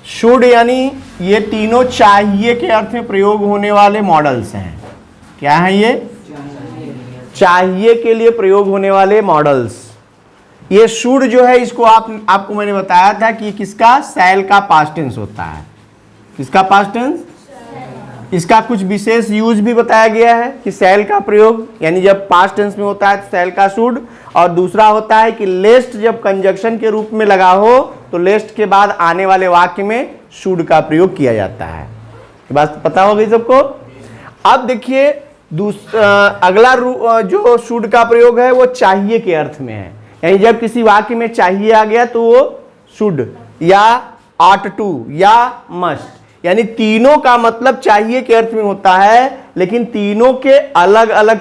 Should यानी ये तीनों चाहिए के अर्थ में प्रयोग होने वाले मॉडल्स हैं। क्या है ये? चाहिए के लिए प्रयोग होने वाले मॉडल्स। ये शुड जो है इसको आपको मैंने बताया था कि किसका, शैल का पास्ट टेंस होता है। किसका पास्ट टेंस? इसका कुछ विशेष यूज भी बताया गया है कि शैल का प्रयोग यानी जब पास्ट टेंस में होता है तो शैल का शुड, और दूसरा होता है कि लेस्ट जब कंजक्शन के रूप में लगा हो तो लेस्ट के बाद आने वाले वाक्य में शुड का प्रयोग किया जाता है। ये बात पता हो गई सबको? अब देखिए अगला जो शुड का प्रयोग है वो चाहिए के अर्थ में है, यानी जब किसी वाक्य में चाहिए आ गया तो वो शुड या ऑट टू या मस्ट, यानी तीनों का मतलब चाहिए के अर्थ में होता है, लेकिन तीनों के अलग अलग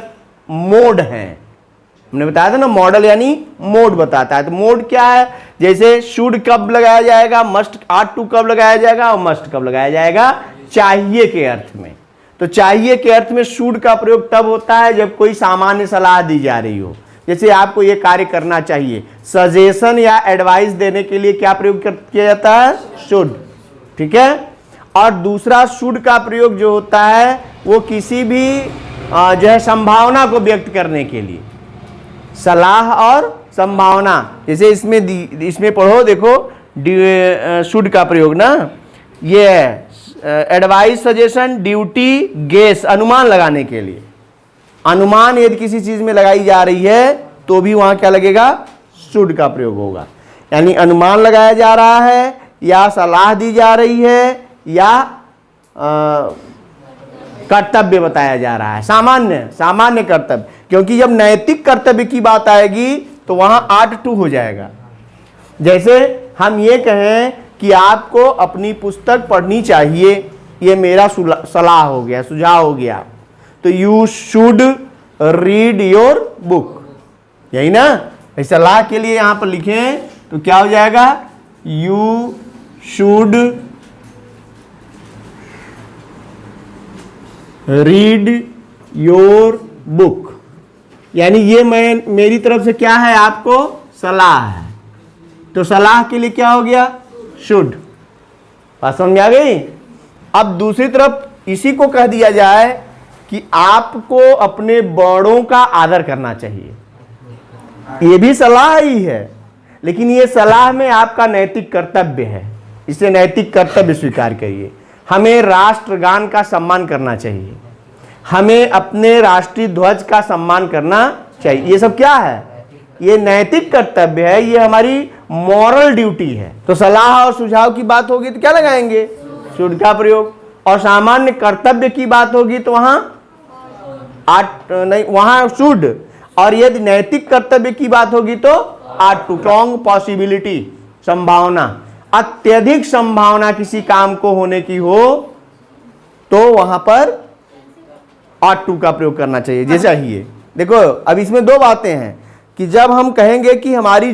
मोड हैं। हमने बताया था ना, मॉडल यानी मोड बताता है। तो मोड क्या है? जैसे शुड कब लगाया जाएगा, मस्ट ऑट टू कब लगाया जाएगा और मस्ट कब लगाया जाएगा, चाहिए के अर्थ में। तो चाहिए के अर्थ में शुड का प्रयोग तब होता है जब कोई सामान्य सलाह दी जा रही हो, जैसे आपको यह कार्य करना चाहिए, सजेशन या एडवाइस देने के लिए क्या प्रयोग किया जाता है, शुड। ठीक है। और दूसरा शुड का प्रयोग जो होता है वो किसी भी जो है संभावना को व्यक्त करने के लिए, सलाह और संभावना। जैसे इसमें पढ़ो, देखो शुड का प्रयोग ना, ये एडवाइस, सजेशन, ड्यूटी, गेस, अनुमान लगाने के लिए। अनुमान यदि किसी चीज में लगाई जा रही है तो भी वहां क्या लगेगा, शुड का प्रयोग होगा। यानी अनुमान लगाया जा रहा है या सलाह दी जा रही है या कर्तव्य बताया जा रहा है, सामान्य कर्तव्य। क्योंकि जब नैतिक कर्तव्य की बात आएगी तो वहां ऑट टू हो जाएगा। जैसे हम ये कहें कि आपको अपनी पुस्तक पढ़नी चाहिए, ये मेरा सलाह हो गया, सुझाव हो गया, तो you should read your book, यही ना। इस सलाह के लिए यहां पर लिखें तो क्या हो जाएगा, you should read your book. यानी ये मेरी तरफ से क्या है, आपको सलाह है, तो सलाह के लिए क्या हो गया, शुड। बात समझ में आ गई? अब दूसरी तरफ इसी को कह दिया जाए कि आपको अपने बड़ों का आदर करना चाहिए, ये भी सलाह ही है, लेकिन ये सलाह में आपका नैतिक कर्तव्य है, इसे नैतिक कर्तव्य स्वीकार करिए। हमें राष्ट्रगान का सम्मान करना चाहिए, हमें अपने राष्ट्रीय ध्वज का सम्मान करना चाहिए। ये सब क्या है, ये नैतिक कर्तव्य है, ये हमारी मॉरल ड्यूटी है। तो सलाह और सुझाव की बात होगी तो क्या लगाएंगे, शुड का प्रयोग। और सामान्य कर्तव्य की बात होगी तो वहां शुड। और यदि नैतिक कर्तव्य की बात होगी तो ऑट टू। स्ट्रॉन्ग पॉसिबिलिटी, संभावना, अत्यधिक संभावना किसी काम को होने की हो तो वहां पर ऑट टू का प्रयोग करना चाहिए। जैसे ही देखो, अब इसमें दो बातें हैं कि जब हम कहेंगे कि हमारी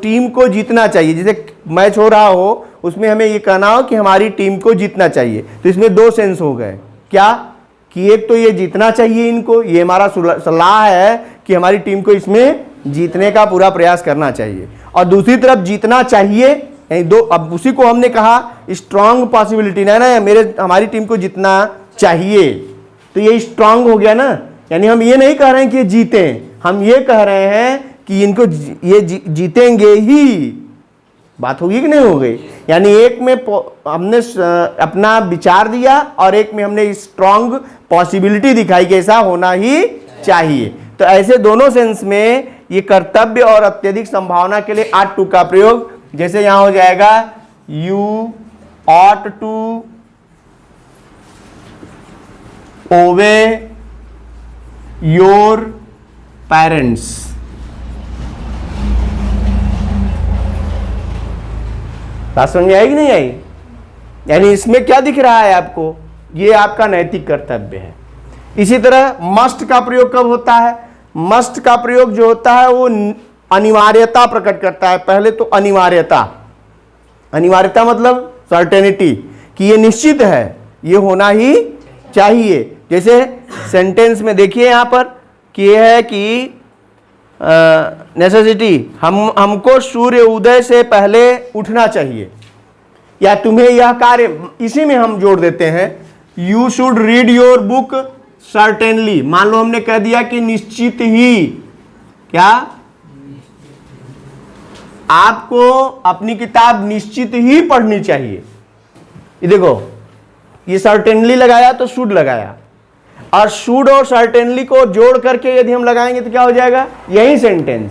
टीम को जीतना चाहिए, जैसे मैच हो रहा हो उसमें हमें ये कहना हो कि हमारी टीम को जीतना चाहिए, तो इसमें दो सेंस हो गए। क्या कि एक तो ये जीतना चाहिए इनको, ये हमारा सलाह है कि हमारी टीम को इसमें जीतने का पूरा प्रयास करना चाहिए, और दूसरी तरफ जीतना चाहिए यानी दो। अब उसी को हमने कहा स्ट्रांग पॉसिबिलिटी, ना हमारी टीम को जीतना चाहिए, तो ये स्ट्रांग हो गया ना। यानी हम ये नहीं कह रहे हैं कि जीते, हम ये कह रहे हैं कि इनको ये जीतेंगे ही। बात होगी कि नहीं हो गई? यानी एक में हमने अपना विचार दिया और एक में हमने स्ट्रांग पॉसिबिलिटी दिखाई कि ऐसा होना ही चाहिए। तो ऐसे दोनों सेंस में ये कर्तव्य और अत्यधिक संभावना के लिए ऑट टू का प्रयोग। जैसे यहां हो जाएगा you ought to obey your parents. बात समझ आएगी नहीं आई? यानी इसमें क्या दिख रहा है आपको, ये आपका नैतिक कर्तव्य है। इसी तरह मस्ट का प्रयोग कब होता है? मस्ट का प्रयोग जो होता है वो अनिवार्यता प्रकट करता है। पहले तो अनिवार्यता मतलब सर्टेनिटी कि ये निश्चित है, ये होना ही चाहिए। जैसे सेंटेंस में देखिए यहां पर कि यह है कि नेसेसिटी, हमको सूर्य उदय से पहले उठना चाहिए। या तुम्हें यह कार्य, इसी में हम जोड़ देते हैं you should read your book certainly. मान लो हमने कह दिया कि निश्चित ही, क्या आपको अपनी किताब निश्चित ही पढ़नी चाहिए। ये देखो, ये सर्टेनली लगाया तो शुड लगाया, और शुड और सर्टेनली को जोड़ करके यदि हम लगाएंगे तो क्या हो जाएगा, यही सेंटेंस।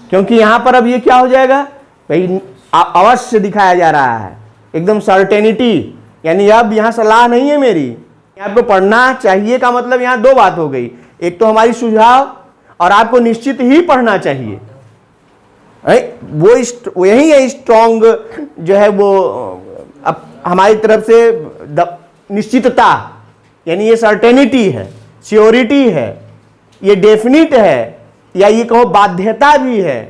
क्योंकि यहां पर अब ये क्या हो जाएगा भाई, अवश्य दिखाया जा रहा है, एकदम सर्टेनिटी, यानी अब यहां सलाह नहीं है मेरी, आपको पढ़ना चाहिए का मतलब यहां दो बात हो गई, एक तो हमारी सुझाव और आपको निश्चित ही पढ़ना चाहिए। वो यही है स्ट्रॉन्ग जो है वो अब हमारी तरफ से निश्चितता, यानी ये सर्टेनिटी है, श्योरिटी है, ये डेफिनिट है, या ये कहो बाध्यता भी है।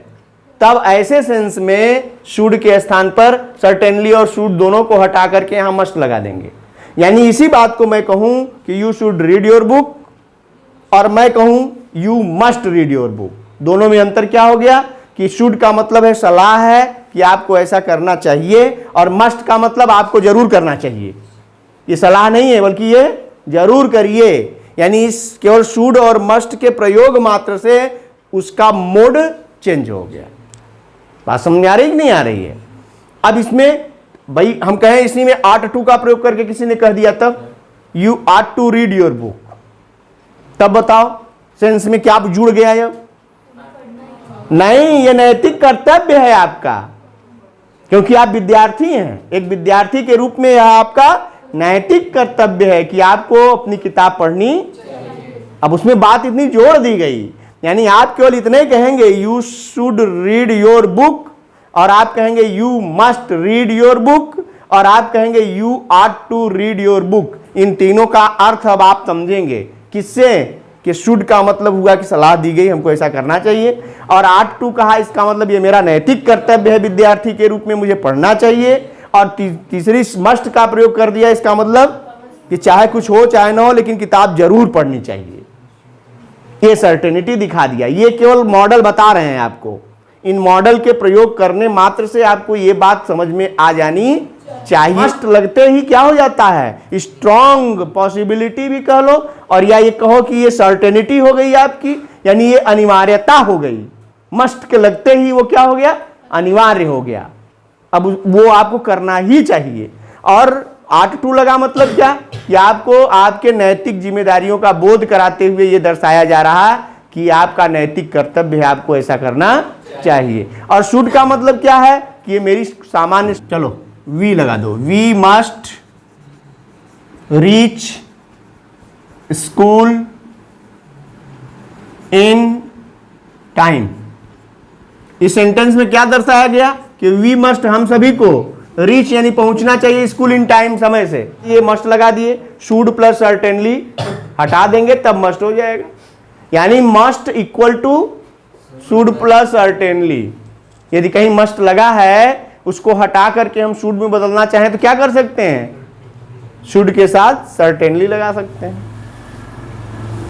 तब ऐसे सेंस में शुड के स्थान पर सर्टेनली और शुड दोनों को हटा करके यहां मस्ट लगा देंगे। यानी इसी बात को मैं कहूं कि you should read your book, और मैं कहूं you must read your book, दोनों में अंतर क्या हो गया कि शुड का मतलब है सलाह है कि आपको ऐसा करना चाहिए, और मस्ट का मतलब आपको जरूर करना चाहिए। ये सलाह नहीं है बल्कि ये जरूर करिए। यानी इस केवल शुड और मस्ट के प्रयोग मात्र से उसका मोड चेंज हो गया। बात समझ आ रही कि नहीं आ रही है? अब इसमें भाई हम कहें इसी में आट टू का प्रयोग करके किसी ने कह दिया, तब you ought to read your book, तब बताओ सेंस में क्या जुड़ गया है? नहीं, ये नैतिक कर्तव्य है आपका, क्योंकि आप विद्यार्थी हैं। एक विद्यार्थी के रूप में यह आपका नैतिक कर्तव्य है कि आपको अपनी किताब पढ़नी। अब उसमें बात इतनी जोड़ दी गई, यानी आप केवल इतने कहेंगे you should read your book, और आप कहेंगे you must read your book, और आप कहेंगे you ought to read your book. इन तीनों का अर्थ अब आप समझेंगे किससे, कि शुड का मतलब हुआ कि सलाह दी गई हमको ऐसा करना चाहिए, और आट टू कहा इसका मतलब ये मेरा नैतिक कर्तव्य है विद्यार्थी के रूप में, मुझे पढ़ना चाहिए। और तीसरी मस्ट का प्रयोग कर दिया, इसका मतलब कि चाहे कुछ हो चाहे ना हो लेकिन किताब जरूर पढ़नी चाहिए। ये सर्टेनिटी दिखा दिया। ये केवल मॉडल बता रहे हैं आपको, इन मॉडल के प्रयोग करने मात्र से आपको ये बात समझ में आ जानी चाहिए। मस्ट लगते ही क्या हो जाता है, स्ट्रॉन्ग पॉसिबिलिटी भी कह लो, और या ये कहो कि ये सर्टेनिटी हो गई आपकी, यानी ये अनिवार्यता हो गई। मस्ट के लगते ही वो क्या हो गया, अनिवार्य हो गया, अब वो आपको करना ही चाहिए। और आट टू लगा मतलब क्या, कि आपको आपके नैतिक जिम्मेदारियों का बोध कराते हुए ये दर्शाया जा रहा है कि आपका नैतिक कर्तव्य है, आपको ऐसा करना चाहिए। और शुड का मतलब क्या है कि ये मेरी सामान्य, चलो वी लगा दो, we must reach school in time. इस सेंटेंस में क्या दर्शाया गया कि वी मस्ट, हम सभी को, रीच यानी पहुंचना चाहिए स्कूल इन टाइम, समय से। ये मस्ट लगा दिए, शुड प्लस सर्टेनली हटा देंगे तब मस्ट हो जाएगा, यानी must equal to should plus certainly. यदि कहीं मस्ट लगा है उसको हटा करके हम शुड में बदलना चाहें तो क्या कर सकते हैं, शुड के साथ सर्टेनली लगा सकते हैं।